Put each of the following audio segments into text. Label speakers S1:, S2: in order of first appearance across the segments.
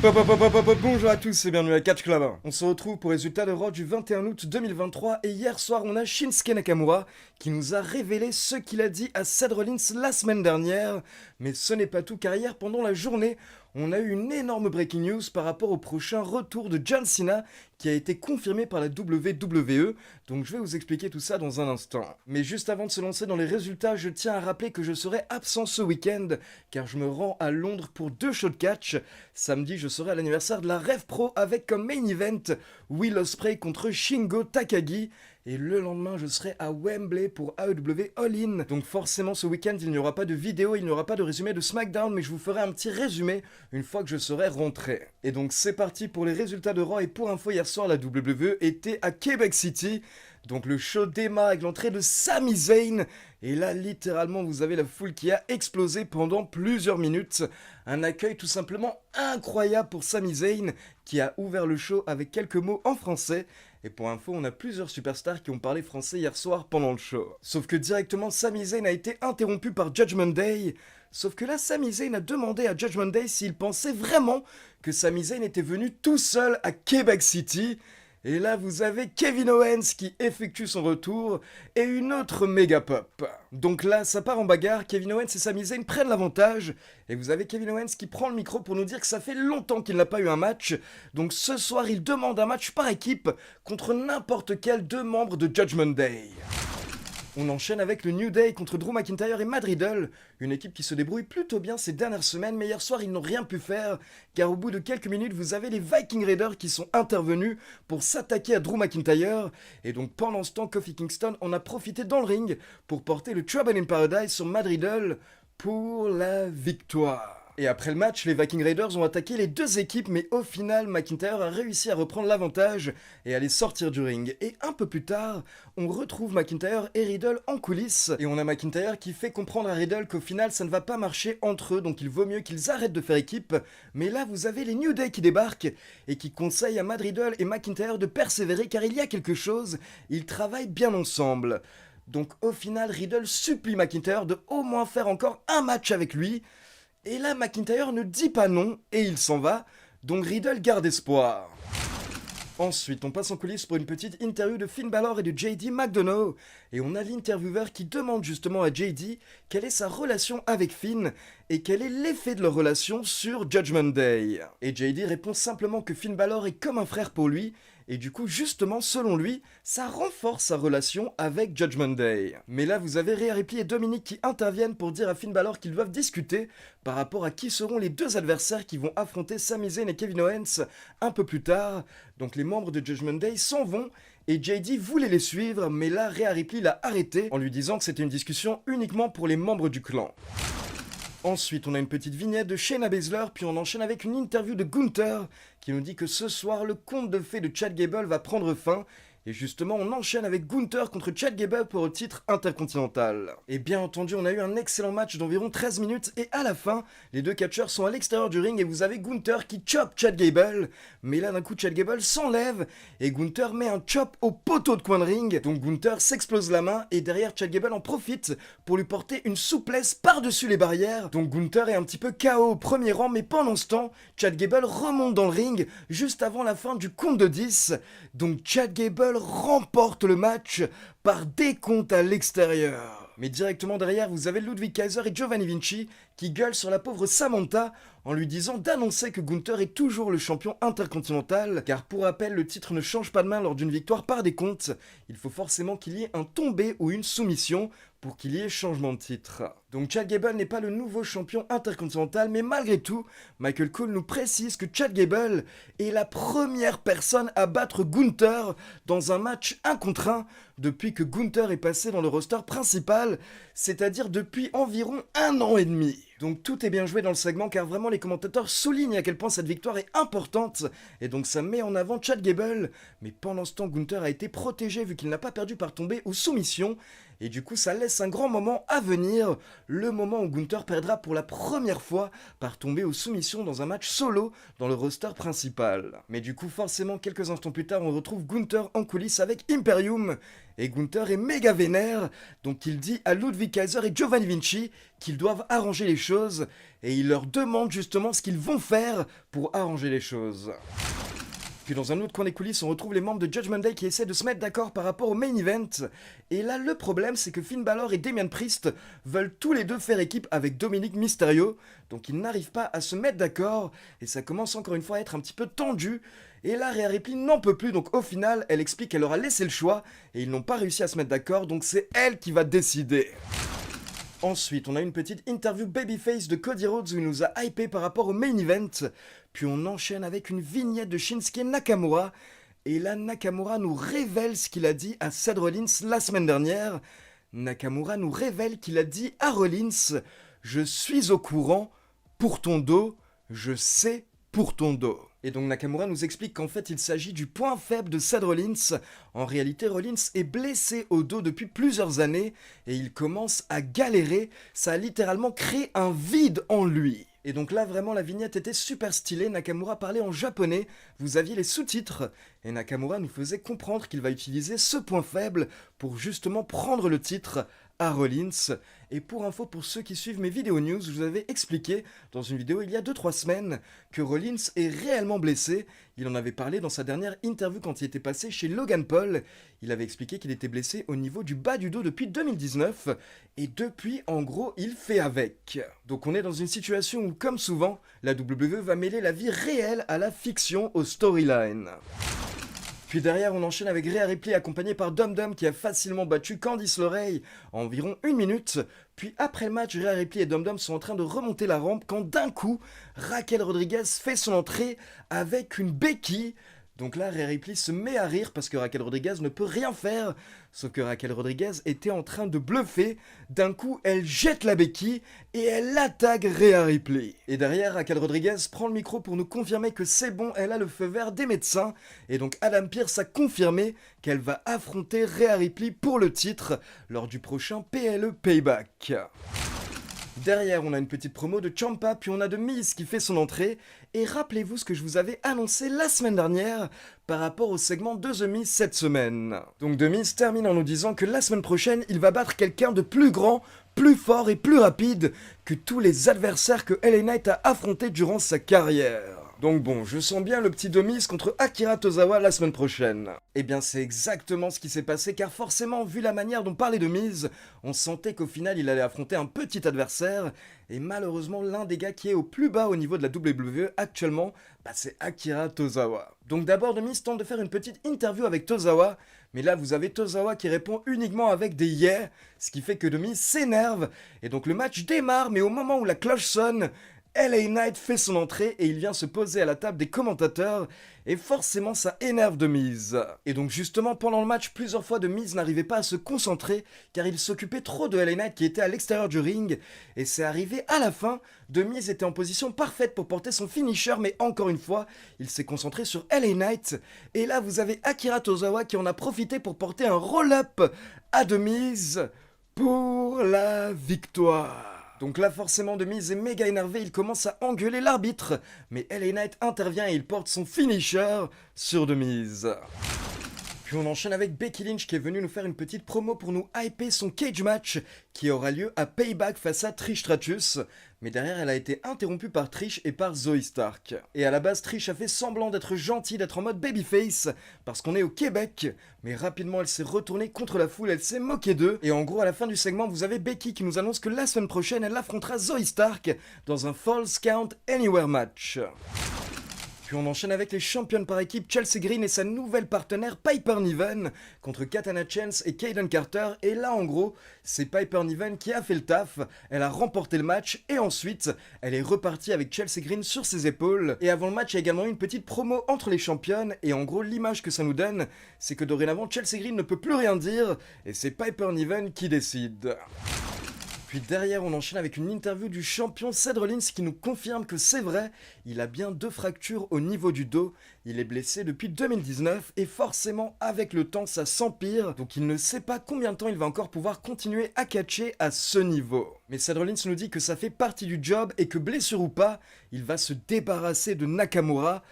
S1: Bonjour à tous et bienvenue à Catch Club. On se retrouve pour les résultats de Raw du 21 août 2023 et hier soir on a Shinsuke Nakamura qui nous a révélé ce qu'il a dit à Seth Rollins la semaine dernière. Mais ce n'est pas tout car hier pendant la journée on a eu une énorme breaking news par rapport au prochain retour de John Cena qui a été confirmé par la WWE. Donc je vais vous expliquer tout ça dans un instant. Mais juste avant de se lancer dans les résultats, je tiens à rappeler que je serai absent ce week-end car je me rends à Londres pour 2 shows de catch. Samedi, je serai à l'anniversaire de la Rev Pro avec comme main event Will Ospreay contre Shingo Takagi. Et le lendemain, je serai à Wembley pour AEW All-In. Donc forcément, ce week-end, il n'y aura pas de vidéo, il n'y aura pas de résumé de SmackDown, mais je vous ferai un petit résumé une fois que je serai rentré. Et donc c'est parti pour les résultats de Raw. Et pour info, hier soir, la WWE était à Québec City. Donc le show démarre avec l'entrée de Sami Zayn. Et là, littéralement, vous avez la foule qui a explosé pendant plusieurs minutes. Un accueil tout simplement incroyable pour Sami Zayn, qui a ouvert le show avec quelques mots en français. Et pour info, on a plusieurs superstars qui ont parlé français hier soir pendant le show. Sauf que directement, Sami Zayn a été interrompu par Judgment Day. Sauf que là, Sami Zayn a demandé à Judgment Day s'il pensait vraiment que Sami Zayn était venu tout seul à Québec City. Et là, vous avez Kevin Owens qui effectue son retour et une autre méga pop. Donc là, ça part en bagarre, Kevin Owens et Sami Zayn prennent l'avantage. Et vous avez Kevin Owens qui prend le micro pour nous dire que ça fait longtemps qu'il n'a pas eu un match. Donc ce soir, il demande un match par équipe contre n'importe quel 2 membres de Judgment Day. On enchaîne avec le New Day contre Drew McIntyre et Matt Riddle, une équipe qui se débrouille plutôt bien ces dernières semaines, mais hier soir ils n'ont rien pu faire, car au bout de quelques minutes vous avez les Viking Raiders qui sont intervenus pour s'attaquer à Drew McIntyre, et donc pendant ce temps Kofi Kingston en a profité dans le ring pour porter le Trouble in Paradise sur Matt Riddle pour la victoire. Et après le match, les Viking Raiders ont attaqué les 2 équipes, mais au final, McIntyre a réussi à reprendre l'avantage et à les sortir du ring. Et un peu plus tard, on retrouve McIntyre et Riddle en coulisses. Et on a McIntyre qui fait comprendre à Riddle qu'au final, ça ne va pas marcher entre eux, donc il vaut mieux qu'ils arrêtent de faire équipe. Mais là, vous avez les New Day qui débarquent et qui conseillent à Matt Riddle et McIntyre de persévérer car il y a quelque chose, ils travaillent bien ensemble. Donc au final, Riddle supplie McIntyre de au moins faire encore un match avec lui. Et là, McIntyre ne dit pas non, et il s'en va, donc Riddle garde espoir. Ensuite, on passe en coulisses pour une petite interview de Finn Balor et de JD McDonough, et on a l'intervieweur qui demande justement à JD quelle est sa relation avec Finn, et quel est l'effet de leur relation sur Judgment Day. Et JD répond simplement que Finn Balor est comme un frère pour lui, et du coup, justement, selon lui, ça renforce sa relation avec Judgment Day. Mais là, vous avez Rhea Ripley et Dominic qui interviennent pour dire à Finn Balor qu'ils doivent discuter par rapport à qui seront les 2 adversaires qui vont affronter Sami Zayn et Kevin Owens un peu plus tard. Donc les membres de Judgment Day s'en vont, et JD voulait les suivre, mais là, Rhea Ripley l'a arrêté en lui disant que c'était une discussion uniquement pour les membres du clan. Ensuite, on a une petite vignette de Shayna Baszler, puis on enchaîne avec une interview de Gunther qui nous dit que ce soir, le conte de fées de Chad Gable va prendre fin. Et justement, on enchaîne avec Gunther contre Chad Gable pour le titre intercontinental. Et bien entendu, on a eu un excellent match d'environ 13 minutes, et à la fin, les 2 catcheurs sont à l'extérieur du ring, et vous avez Gunther qui chope Chad Gable. Mais là, d'un coup, Chad Gable s'enlève, et Gunther met un chop au poteau de coin de ring. Donc Gunther s'explose la main, et derrière, Chad Gable en profite pour lui porter une souplesse par-dessus les barrières. Donc Gunther est un petit peu KO au premier rang, mais pendant ce temps, Chad Gable remonte dans le ring, juste avant la fin du compte de 10. Donc Chad Gable remporte le match par décompte à l'extérieur. Mais directement derrière, vous avez Ludwig Kaiser et Giovanni Vinci qui gueulent sur la pauvre Samantha en lui disant d'annoncer que Gunther est toujours le champion intercontinental, car pour rappel, le titre ne change pas de main lors d'une victoire par décompte. Il faut forcément qu'il y ait un tombé ou une soumission pour qu'il y ait changement de titre. Donc Chad Gable n'est pas le nouveau champion intercontinental, mais malgré tout, Michael Cole nous précise que Chad Gable est la première personne à battre Gunther dans un match 1 contre 1 depuis que Gunther est passé dans le roster principal, c'est-à-dire depuis environ 1 an et demi. Donc tout est bien joué dans le segment car vraiment les commentateurs soulignent à quel point cette victoire est importante et donc ça met en avant Chad Gable. Mais pendant ce temps, Gunther a été protégé vu qu'il n'a pas perdu par tombée ou soumission Et du coup, ça laisse un grand moment à venir, le moment où Gunther perdra pour la première fois par tomber aux soumissions dans un match solo dans le roster principal. Mais du coup, forcément, quelques instants plus tard, on retrouve Gunther en coulisses avec Imperium. Et Gunther est méga vénère, donc il dit à Ludwig Kaiser et Giovanni Vinci qu'ils doivent arranger les choses, et il leur demande justement ce qu'ils vont faire pour arranger les choses. Puis dans un autre coin des coulisses, on retrouve les membres de Judgment Day qui essaient de se mettre d'accord par rapport au main event. Et là, le problème, c'est que Finn Balor et Damian Priest veulent tous les deux faire équipe avec Dominic Mysterio. Donc ils n'arrivent pas à se mettre d'accord. Et ça commence encore une fois à être un petit peu tendu. Et là, Rhea Ripley n'en peut plus. Donc au final, elle explique qu'elle leur a laissé le choix. Et ils n'ont pas réussi à se mettre d'accord. Donc c'est elle qui va décider. Ensuite, on a une petite interview babyface de Cody Rhodes où il nous a hypé par rapport au main event. Puis on enchaîne avec une vignette de Shinsuke Nakamura. Et là, Nakamura nous révèle ce qu'il a dit à Seth Rollins la semaine dernière. Nakamura nous révèle qu'il a dit à Rollins « Je suis au courant pour ton dos, je sais pour ton dos ». Et donc Nakamura nous explique qu'en fait il s'agit du point faible de Seth Rollins. En réalité, Rollins est blessé au dos depuis plusieurs années et il commence à galérer. Ça a littéralement créé un vide en lui. Et donc là, vraiment, la vignette était super stylée. Nakamura parlait en japonais, vous aviez les sous-titres. Et Nakamura nous faisait comprendre qu'il va utiliser ce point faible pour justement prendre le titre à Rollins. Et pour info, pour ceux qui suivent mes vidéos news, je vous avais expliqué dans une vidéo il y a 2-3 semaines que Rollins est réellement blessé. Il en avait parlé dans sa dernière interview quand il était passé chez Logan Paul. Il avait expliqué qu'il était blessé au niveau du bas du dos depuis 2019. Et depuis, en gros, il fait avec. Donc on est dans une situation où, comme souvent, la WWE va mêler la vie réelle à la fiction, aux storylines. Puis derrière, on enchaîne avec Rhea Ripley accompagnée par Dum Dum qui a facilement battu Candice LeRae en environ 1 minute. Puis après le match, Rhea Ripley et Dum Dum sont en train de remonter la rampe quand d'un coup, Raquel Rodriguez fait son entrée avec une béquille. Donc là, Rhea Ripley se met à rire parce que Raquel Rodriguez ne peut rien faire. Sauf que Raquel Rodriguez était en train de bluffer. D'un coup, elle jette la béquille et elle attaque Rhea Ripley. Et derrière, Raquel Rodriguez prend le micro pour nous confirmer que c'est bon, elle a le feu vert des médecins. Et donc Adam Pearce a confirmé qu'elle va affronter Rhea Ripley pour le titre lors du prochain PLE Payback. Derrière, on a une petite promo de Ciampa, puis on a The Miz qui fait son entrée. Et rappelez-vous ce que je vous avais annoncé la semaine dernière par rapport au segment de The Miz cette semaine. Donc The Miz termine en nous disant que la semaine prochaine, il va battre quelqu'un de plus grand, plus fort et plus rapide que tous les adversaires que LA Knight a affrontés durant sa carrière. Donc bon, je sens bien le petit The Miz contre Akira Tozawa la semaine prochaine. Eh bien c'est exactement ce qui s'est passé car forcément, vu la manière dont parlait The Miz, on sentait qu'au final il allait affronter un petit adversaire. Et malheureusement, l'un des gars qui est au plus bas au niveau de la WWE actuellement, c'est Akira Tozawa. Donc d'abord, The Miz tente de faire une petite interview avec Tozawa, mais là vous avez Tozawa qui répond uniquement avec des yeah, ce qui fait que The Miz s'énerve. Et donc le match démarre, mais au moment où la cloche sonne, LA Knight fait son entrée et il vient se poser à la table des commentateurs et forcément ça énerve The Miz. Et donc justement pendant le match, plusieurs fois The Miz n'arrivait pas à se concentrer car il s'occupait trop de LA Knight qui était à l'extérieur du ring et c'est arrivé à la fin, The Miz était en position parfaite pour porter son finisher mais encore une fois, il s'est concentré sur LA Knight et là vous avez Akira Tozawa qui en a profité pour porter un roll-up à The Miz pour la victoire. Donc là forcément The Miz est méga énervé, il commence à engueuler l'arbitre, mais LA Knight intervient et il porte son finisher sur The Miz. Puis on enchaîne avec Becky Lynch qui est venue nous faire une petite promo pour nous hyper son cage match qui aura lieu à Payback face à Trish Stratus. Mais derrière elle a été interrompue par Trish et par Zoe Stark. Et à la base Trish a fait semblant d'être gentille, d'être en mode babyface parce qu'on est au Québec. Mais rapidement elle s'est retournée contre la foule, elle s'est moquée d'eux. Et en gros à la fin du segment vous avez Becky qui nous annonce que la semaine prochaine elle affrontera Zoe Stark dans un Falls Count Anywhere match. Puis on enchaîne avec les championnes par équipe Chelsea Green et sa nouvelle partenaire Piper Niven contre Katana Chance et Kayden Carter. Et là en gros, c'est Piper Niven qui a fait le taf, elle a remporté le match et ensuite elle est repartie avec Chelsea Green sur ses épaules. Et avant le match, il y a également eu une petite promo entre les championnes et en gros l'image que ça nous donne, c'est que dorénavant Chelsea Green ne peut plus rien dire et c'est Piper Niven qui décide. Puis derrière, on enchaîne avec une interview du champion Ced Rollins qui nous confirme que c'est vrai, il a bien 2 fractures au niveau du dos, il est blessé depuis 2019 et forcément avec le temps ça s'empire, donc il ne sait pas combien de temps il va encore pouvoir continuer à catcher à ce niveau. Mais Ced Rollins nous dit que ça fait partie du job et que blessure ou pas, il va se débarrasser de Nakamura.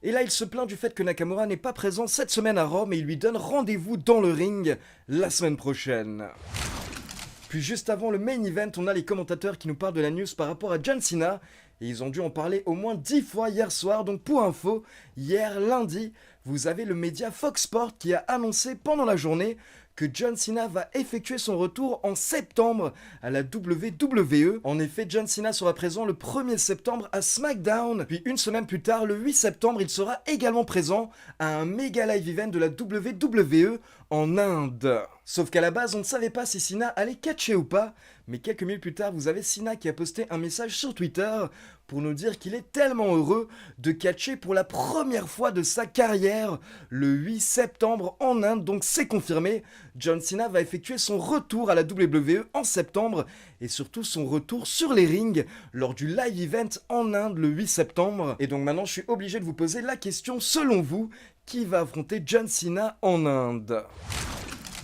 S1: Et là, il se plaint du fait que Nakamura n'est pas présent cette semaine à Rome et il lui donne rendez-vous dans le ring la semaine prochaine. Puis juste avant le main event, on a les commentateurs qui nous parlent de la news par rapport à John Cena. Et ils ont dû en parler au moins 10 fois hier soir. Donc pour info, hier lundi, vous avez le média Fox Sports qui a annoncé pendant la journée que John Cena va effectuer son retour en septembre à la WWE. En effet, John Cena sera présent le 1er septembre à SmackDown. Puis une semaine plus tard, le 8 septembre, il sera également présent à un méga live event de la WWE en Inde. Sauf qu'à la base, on ne savait pas si Cena allait catcher ou pas, mais quelques minutes plus tard, vous avez Cena qui a posté un message sur Twitter pour nous dire qu'il est tellement heureux de catcher pour la première fois de sa carrière le 8 septembre en Inde, donc c'est confirmé. John Cena va effectuer son retour à la WWE en septembre et surtout son retour sur les rings lors du live event en Inde le 8 septembre. Et donc maintenant, je suis obligé de vous poser la question, selon vous, qui va affronter John Cena en Inde ?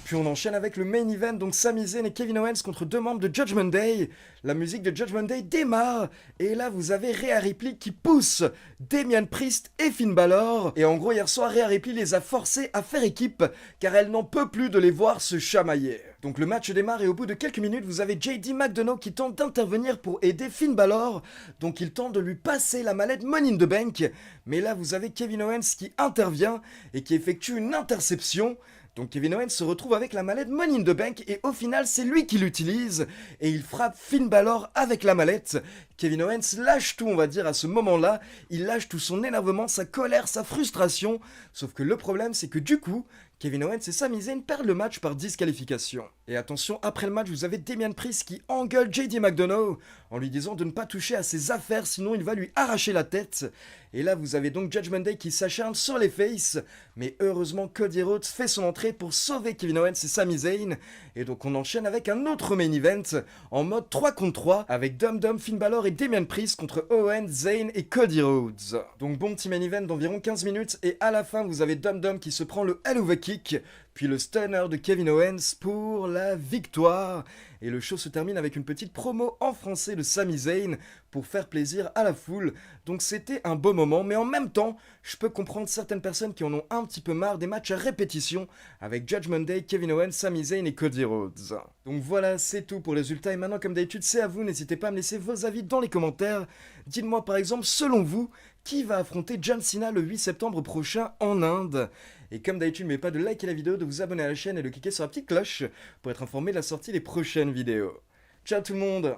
S1: Puis on enchaîne avec le main event, donc Sami Zayn et Kevin Owens contre 2 membres de Judgment Day. La musique de Judgment Day démarre, et là vous avez Rhea Ripley qui pousse Damian Priest et Finn Balor. Et en gros, hier soir, Rhea Ripley les a forcés à faire équipe, car elle n'en peut plus de les voir se chamailler. Donc le match démarre et au bout de quelques minutes, vous avez JD McDonough qui tente d'intervenir pour aider Finn Balor. Donc il tente de lui passer la mallette Money in the Bank. Mais là, vous avez Kevin Owens qui intervient et qui effectue une interception. Donc Kevin Owens se retrouve avec la mallette Money in the Bank et au final c'est lui qui l'utilise et il frappe Finn Balor avec la mallette. Kevin Owens lâche tout, on va dire, à ce moment-là. Il lâche tout son énervement, sa colère, sa frustration. Sauf que le problème c'est que du coup, Kevin Owens et Sami Zayn perdent le match par disqualification. Et attention, après le match, vous avez Damian Priest qui engueule JD McDonough en lui disant de ne pas toucher à ses affaires, sinon il va lui arracher la tête. Et là, vous avez donc Judgment Day qui s'acharne sur les faces. Mais heureusement, Cody Rhodes fait son entrée pour sauver Kevin Owens et Sami Zayn. Et donc on enchaîne avec un autre main event en mode 3 contre 3 avec Dum Dum, Finn Balor et Damian Priest contre Owens, Zayn et Cody Rhodes. Donc bon petit main event d'environ 15 minutes et à la fin, vous avez Dum Dum qui se prend le Hell of a Kick, puis le stunner de Kevin Owens pour la victoire. Et le show se termine avec une petite promo en français de Sami Zayn pour faire plaisir à la foule. Donc c'était un beau moment, mais en même temps, je peux comprendre certaines personnes qui en ont un petit peu marre des matchs à répétition avec Judgment Day, Kevin Owens, Sami Zayn et Cody Rhodes. Donc voilà, c'est tout pour les résultats. Et maintenant, comme d'habitude, c'est à vous. N'hésitez pas à me laisser vos avis dans les commentaires. Dites-moi par exemple, selon vous, qui va affronter John Cena le 8 septembre prochain en Inde. Et comme d'habitude, n'oubliez pas de liker la vidéo, de vous abonner à la chaîne et de cliquer sur la petite cloche pour être informé de la sortie des prochaines vidéos. Ciao tout le monde!